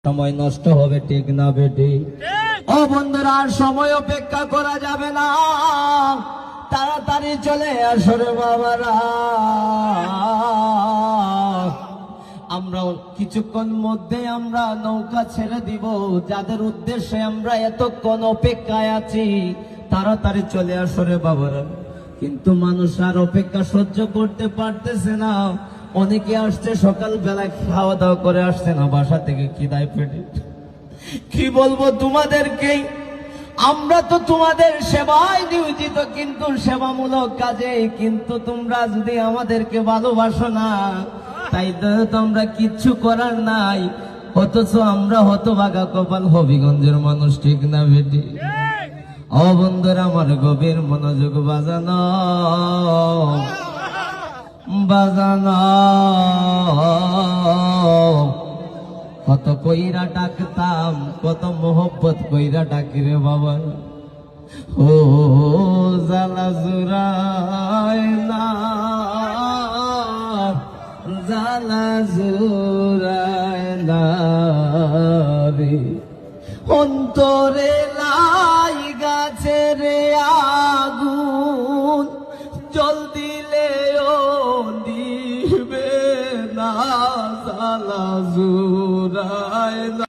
সময় নষ্ট হবে, ঠিক না বেটি? ও বন্ধুরা, আর সময় অপেক্ষা করা যাবে না, তাড়াতাড়ি চলে আসো রে বাবারা। আমরা কিছুক্ষণ মধ্যে আমরা নৌকা ছেড়ে দিব, যাদের উদ্দেশ্যে আমরা এতক্ষণ অপেক্ষায় আছি, তাড়াতাড়ি চলে আসো রে বাবারা। কিন্তু মানুষ আর অপেক্ষা সহ্য করতে পারতেছে না। অনেকে আসছে সকালবেলা, খাওয়া দাওয়া করে আসছে না বাসা থেকে, খিদায় পেটে। কি বলবো তোমাদেরকে, আমরা তো তোমাদের সেবায় নিয়োজিত, কিন্তু সেবামূলক কাজে। কিন্তু তোমরা যদি আমাদেরকে ভালোবাসো না, তাই তো আমরা কিচ্ছু করার নাই। অথচ আমরা হতভাগা কপাল হবিগঞ্জের মানুষ, ঠিক না বেটি? ও বন্ধুরা, আমার গভীর মনোযোগ বাজানো বাজানো। কত কইরা ডাকতাম, কত মোহব্বত কইরা ডাকি রে বাবা। ও জালা জুরায় না, জালা জুরায় না রে, অন্তরে লাই গাছে রে আগুন, জল দিলেও নিবে না, জালা জুরায় না।